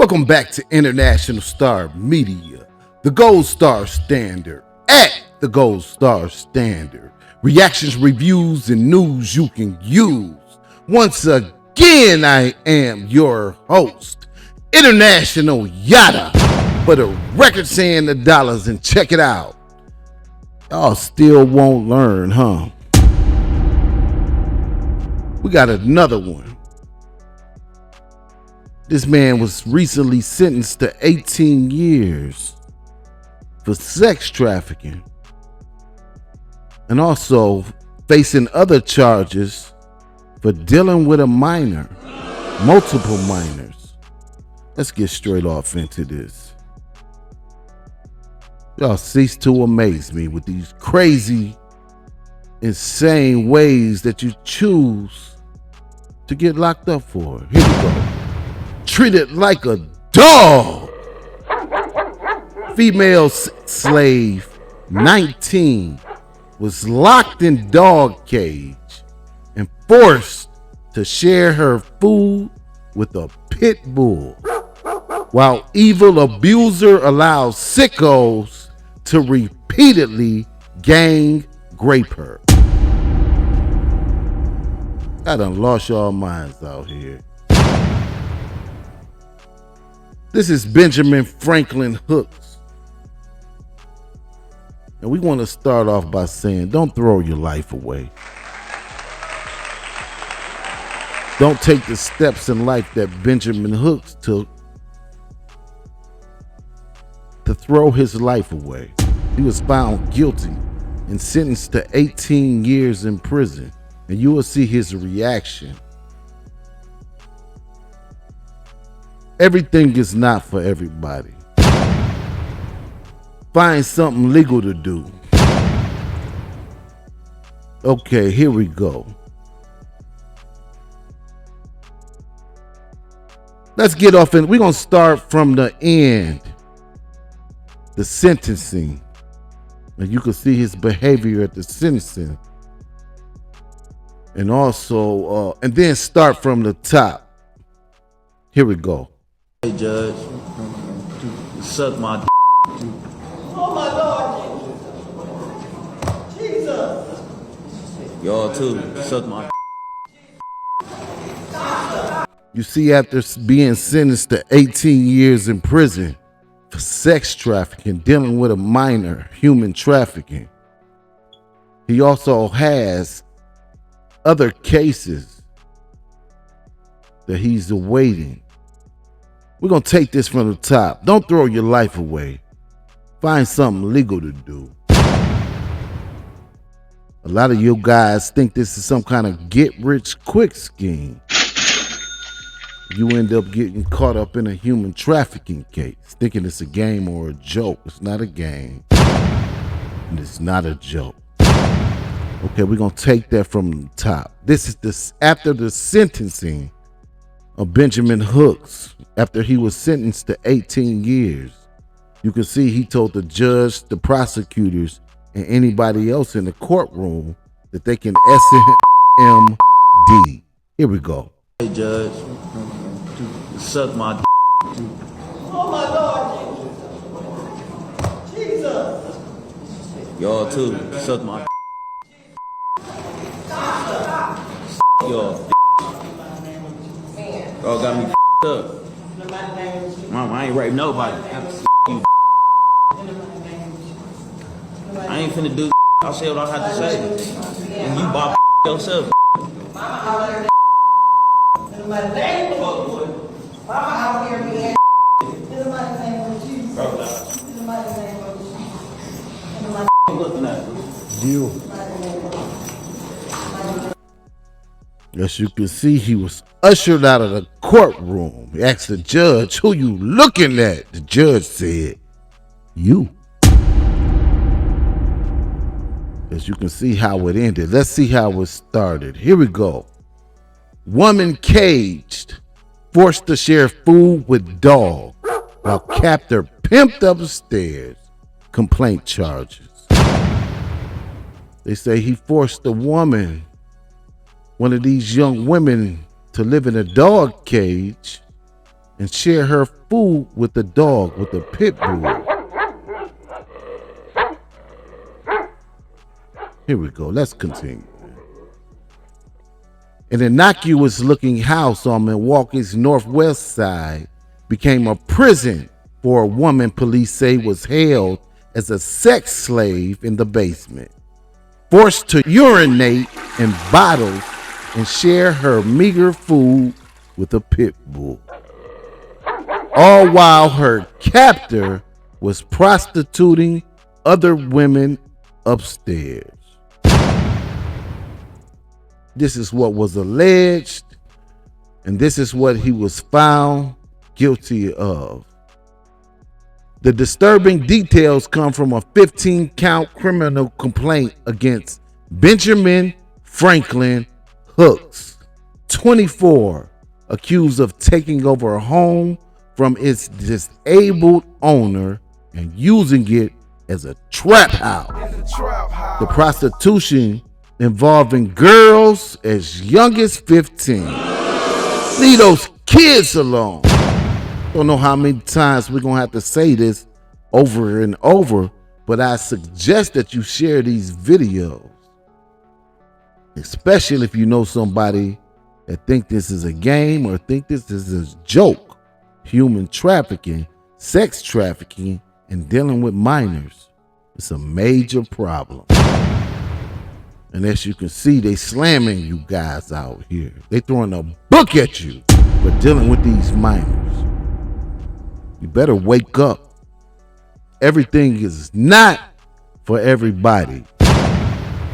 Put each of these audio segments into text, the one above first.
Welcome back to International Star Media, the Gold Star Standard, at the Gold Star Standard. Reactions, reviews, and news you can use. Once again, I am your host, International Yada, for the record saying the dollars, and check it out. Y'all still won't learn, huh? We got another one. This man was recently sentenced to 18 years for sex trafficking and also facing other charges for dealing with a minor, multiple minors. Let's get straight off into this. Y'all cease to amaze me with these crazy, insane ways that you choose to get locked up for. Here we go. Treated like a dog. Female slave 19 was locked in dog cage and forced to share her food with a pit bull, while evil abuser allows sickos to repeatedly gang rape her. I done lost y'all minds out here. This is Benjamin Franklin Hooks. And we want to start off by saying, don't throw your life away. Don't take the steps in life that Benjamin Hooks took to throw his life away. He was found guilty and sentenced to 18 years in prison. And you will see his reaction. Everything is not for everybody. Find something legal to do. Okay, here we go. Let's get off in. We're going to start from the end. The sentencing. And you can see his behavior at the sentencing. And also, and then start from the top. Here we go. Hey, Judge, suck my d. Oh my Lord, Jesus! Y'all too, suck my d. You see, after being sentenced to 18 years in prison for sex trafficking, dealing with a minor, human trafficking, he also has other cases that he's awaiting. We're going to take this from the top. Don't throw your life away. Find something legal to do. A lot of you guys think this is some kind of get-rich-quick scheme. You end up getting caught up in a human trafficking case, thinking it's a game or a joke. It's not a game. And it's not a joke. Okay, we're going to take that from the top. This is after the sentencing of Benjamin Hooks, after he was sentenced to 18 years. You can see he told the judge, the prosecutors, and anybody else in the courtroom that they can SMD. Here we go. Hey, Judge, suck my d. Oh my Lord, Jesus! Y'all too, suck my d. Y'all d. Y'all got me f***ed up. Mama, I ain't raping nobody. You. I ain't finna do. I'll say what I have to say. And you bop yourself. Deal. As you can see, he was ushered out of the courtroom. He asked the judge, "Who you looking at?" The judge said, "You." As you can see how it ended. Let's see how it started. Here we go. Woman caged, forced to share food with dog, while captor pimped upstairs. Complaint charges. They say he forced a woman, one of these young women, to live in a dog cage and share her food with the dog, with the pit bull. Here we go. Let's continue. An innocuous looking house on Milwaukee's northwest side became a prison for a woman police say was held as a sex slave in the basement, forced to urinate in bottles and share her meager food with a pit bull. All while her captor was prostituting other women upstairs. This is what was alleged, and this is what he was found guilty of. The disturbing details come from a 15-count criminal complaint against Benjamin Franklin Hooks, 24, accused of taking over a home from its disabled owner and using it as a trap house. The prostitution involving girls as young as 15. Leave those kids alone. Don't know how many times we're going to have to say this over and over, but I suggest that you share these videos, especially if you know somebody that think this is a game or think this is a joke. Human trafficking, sex trafficking, and dealing with minors. It's a major problem. And as you can see, they slamming you guys out here. They throwing a book at you for dealing with these minors. You better wake up. Everything is not for everybody.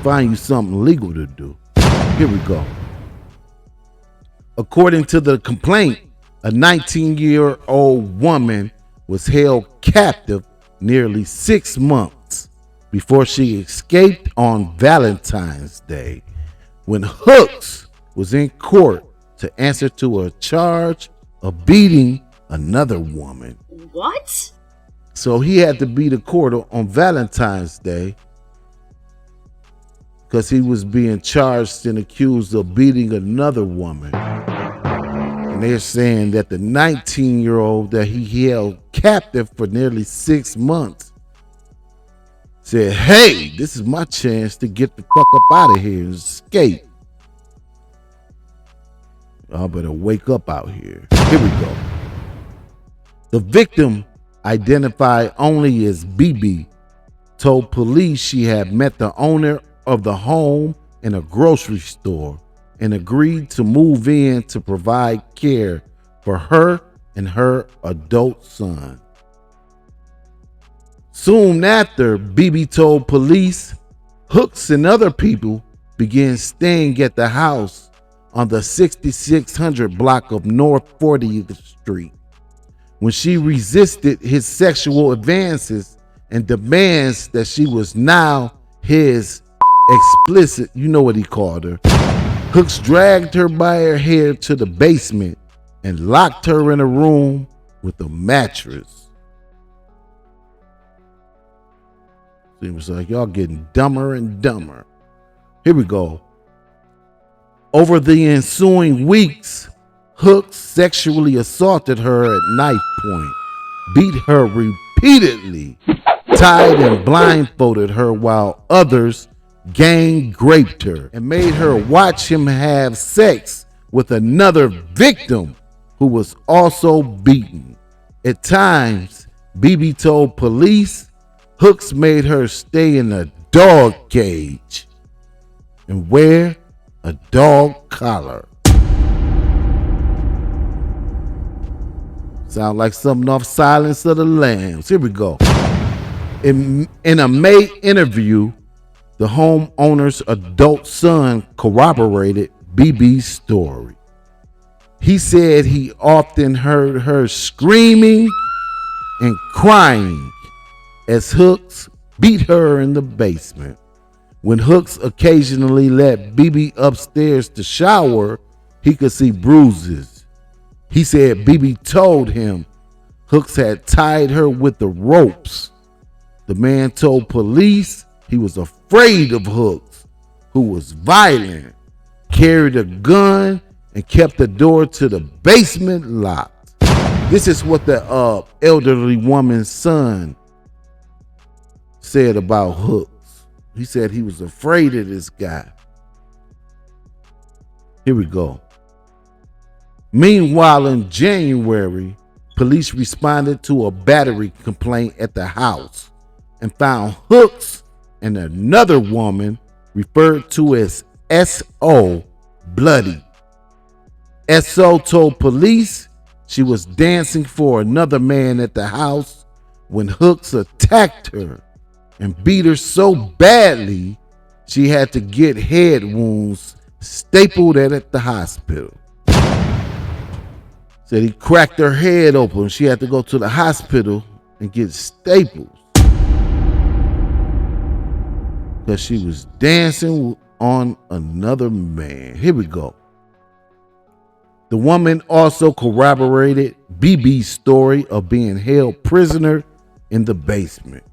Find you something legal to do. Here we go. According to the complaint, a 19-year-old woman was held captive nearly 6 months before she escaped on Valentine's Day when Hooks was in court to answer to a charge of beating another woman. What? So he had to be to court on Valentine's Day because he was being charged and accused of beating another woman. And they're saying that the 19-year-old that he held captive for nearly 6 months said, hey, this is my chance to get the fuck up out of here and escape. Y'all better wake up out here. Here we go. The victim, identified only as BB, told police she had met the owner of the home in a grocery store and agreed to move in to provide care for her and her adult son. Soon after, BB told police Hooks and other people began staying at the house on the 6600 block of North 40th Street. When she resisted his sexual advances and demands that she was now his explicit, you know what he called her, Hooks dragged her by her hair to the basement and locked her in a room with a mattress. Seems like y'all getting dumber and dumber. Here we go. Over the ensuing weeks, Hooks sexually assaulted her at knife point, beat her repeatedly, tied and blindfolded her while others gang raped her and made her watch him have sex with another victim who was also beaten. At times, BB told police Hooks made her stay in a dog cage and wear a dog collar. Sound like something off Silence of the Lambs. Here we go. In a May interview, the homeowner's adult son corroborated BB's story. He said he often heard her screaming and crying as Hooks beat her in the basement. When Hooks occasionally let BB upstairs to shower, he could see bruises. He said BB told him Hooks had tied her with the ropes. The man told police he was afraid of Hooks, who was violent, carried a gun, and kept the door to the basement locked. This is what the elderly woman's son said about Hooks. He said he was afraid of this guy. Here we go. Meanwhile, in January, police responded to a battery complaint at the house and found Hooks and another woman referred to as S.O. bloody. S.O. told police she was dancing for another man at the house when Hooks attacked her and beat her so badly she had to get head wounds stapled at the hospital. Said he cracked her head open. She had to go to the hospital and get staples because she was dancing on another man. Here we go. The woman also corroborated BB's story of being held prisoner in the basement.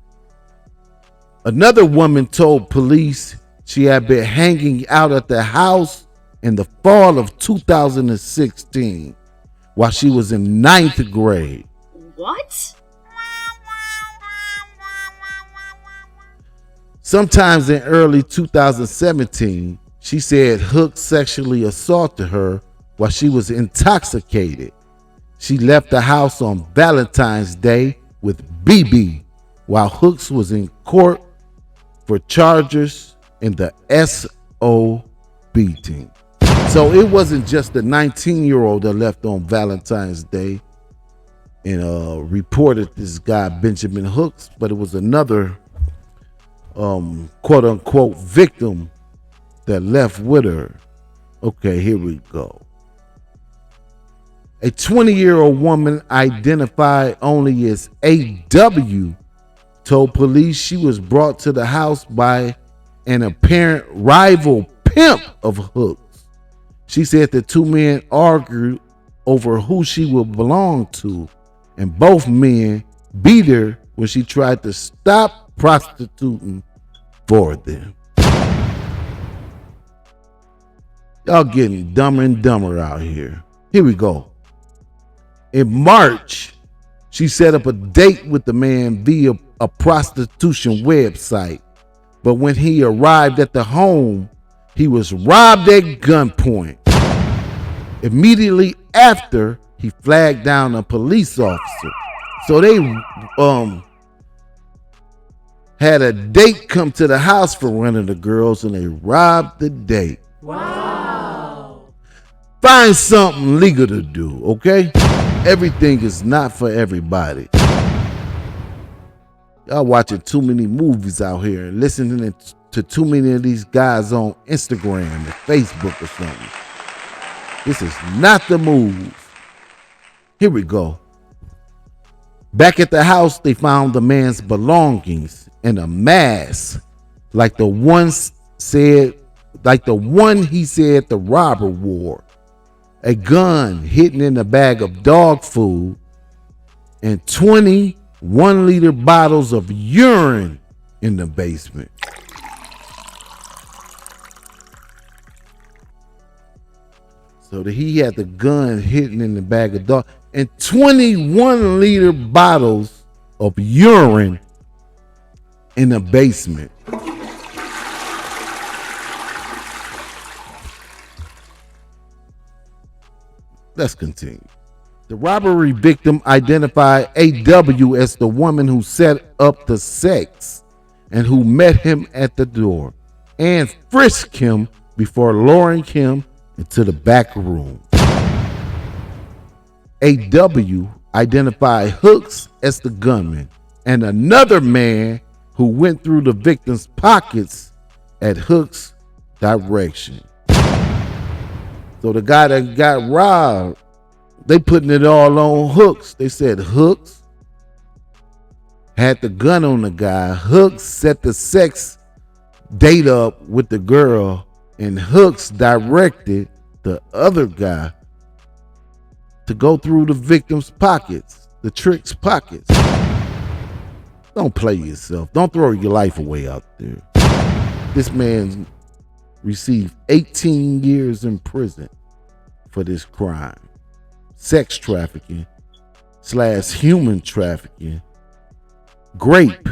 Another woman told police she had been hanging out at the house in the fall of 2016 while she was in 9th grade. What? Sometimes in early 2017, she said Hooks sexually assaulted her while she was intoxicated. She left the house on Valentine's Day with BB while Hooks was in court for charges in the S.O. beating. So it wasn't just the 19-year-old that left on Valentine's Day and reported this guy Benjamin Hooks, but it was another quote-unquote victim that left with her. Okay, here we go. A 20-year-old woman identified only as A.W. told police she was brought to the house by an apparent rival pimp of Hooks. She said the two men argued over who she would belong to, and both men beat her when she tried to stop prostituting for them. Y'all getting dumber and dumber out here. Here we go. In March, she set up a date with the man via a prostitution website. But when he arrived at the home, he was robbed at gunpoint. Immediately after, he flagged down a police officer. So they had a date come to the house for one of the girls and they robbed the date. Wow. Find something legal to do, okay? Everything is not for everybody. Y'all watching too many movies out here and listening to too many of these guys on Instagram and Facebook or something. This is not the move. Here we go. Back at the house, they found the man's belongings and a mask like the one he said the robber wore, a gun hidden in a bag of dog food, and 20 1-liter bottles of urine in the basement. So that he had the gun hidden in the bag of dog and 21-liter bottles of urine in the basement. Let's continue. The robbery victim identified A.W. as the woman who set up the sex and who met him at the door and frisked him before lowering him into the back room. A.W. identified Hooks as the gunman and another man who went through the victim's pockets at Hooks' direction. So the guy that got robbed, they putting it all on Hooks. They said Hooks had the gun on the guy. Hooks set the sex date up with the girl, and Hooks directed the other guy to go through the victim's pockets, the trick's pockets. Don't play yourself. Don't throw your life away out there. This man received 18 years in prison for this crime. Sex trafficking / human trafficking, grape,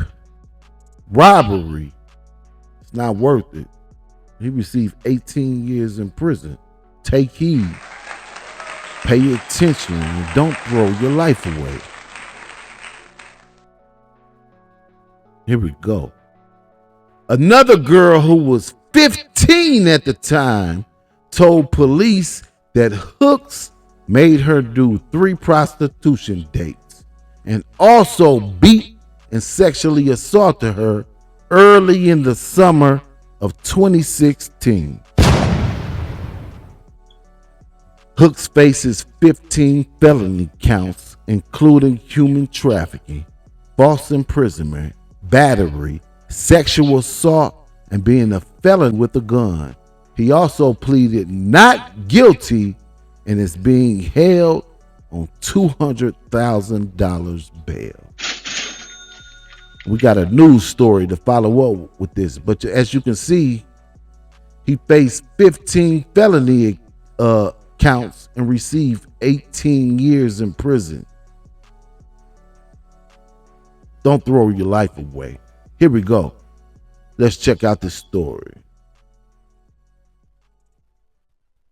robbery. It's not worth it. He received 18 years in prison. Take heed. Pay attention and don't throw your life away. Here we go. Another girl who was 15 at the time told police that Hooks made her do 3 prostitution dates and also beat and sexually assaulted her early in the summer of 2016. Hooks faces 15 felony counts, including human trafficking, false imprisonment, battery, sexual assault, and being a felon with a gun. He also pleaded not guilty and is being held on $200,000 bail. We got a news story to follow up with this, but as you can see, he faced 15 felony counts and received 18 years in prison. Don't throw your life away. Here we go. Let's check out this story.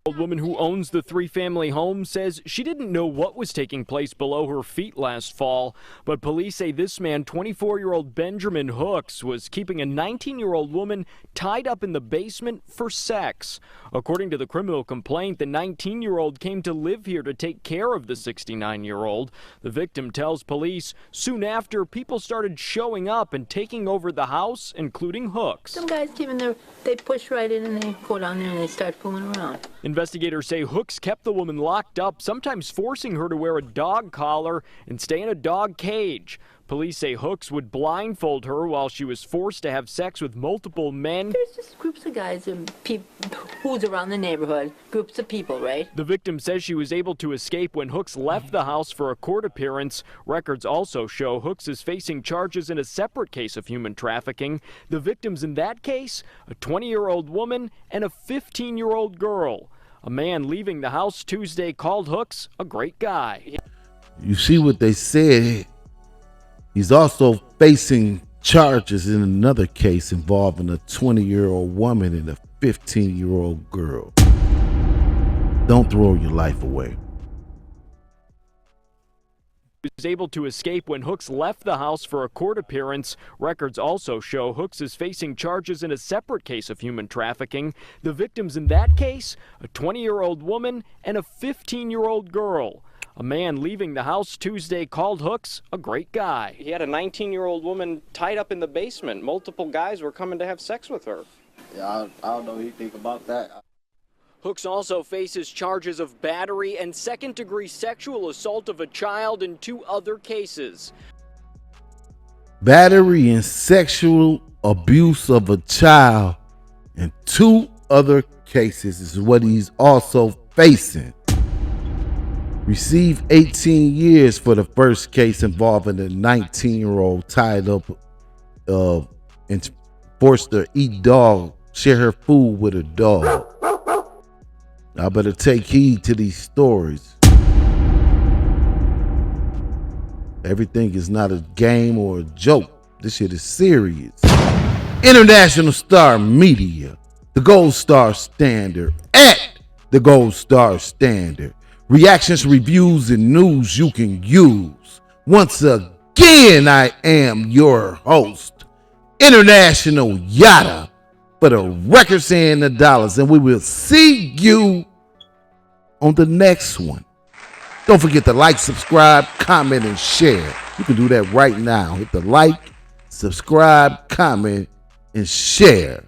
Old woman who owns the 3-family home says she didn't know what was taking place below her feet last fall, but police say this man, 24-year-old Benjamin Hooks, was keeping a 19-year-old woman tied up in the basement for sex. According to the criminal complaint, the 19-year-old came to live here to take care of the 69-year-old. The victim tells police soon after, people started showing up and taking over the house, including Hooks. Some guys came in there, they push right in and they go down there and they start fooling around. Investigators say Hooks kept the woman locked up, sometimes forcing her to wear a dog collar and stay in a dog cage. Police say Hooks would blindfold her while she was forced to have sex with multiple men. There's just groups of guys and who's around the neighborhood, groups of people, right? The victim says she was able to escape when Hooks left the house for a court appearance. Records also show Hooks is facing charges in a separate case of human trafficking. The victims in that case, a 20-year-old woman and a 15-year-old girl. A man leaving the house Tuesday called Hooks a great guy. You see what they said? He's also facing charges in another case involving a 20-year-old woman and a 15-year-old girl. Don't throw your life away. He was able to escape when Hooks left the house for a court appearance. Records also show Hooks is facing charges in a separate case of human trafficking. The victims in that case, a 20-year-old woman and a 15-year-old girl. A man leaving the house Tuesday called Hooks a great guy. He had a 19-year-old woman tied up in the basement. Multiple guys were coming to have sex with her. Yeah, I don't know anything about that. Hooks also faces charges of battery and second-degree sexual assault of a child in 2 other cases. Battery and sexual abuse of a child in 2 other cases is what he's also facing. Received 18 years for the first case involving a 19-year-old tied up and forced to eat dog, share her food with a dog. I better take heed to these stories. Everything is not a game or a joke. This shit is serious. International Star Media, the Gold Star Standard, at the Gold Star Standard. Reactions, reviews, and news you can use. Once again, I am your host, International Yada, for the records and the dollars, and we will see you on the next one. Don't forget to like, subscribe, comment, and share. You can do that right now. Hit the like, subscribe, comment, and share.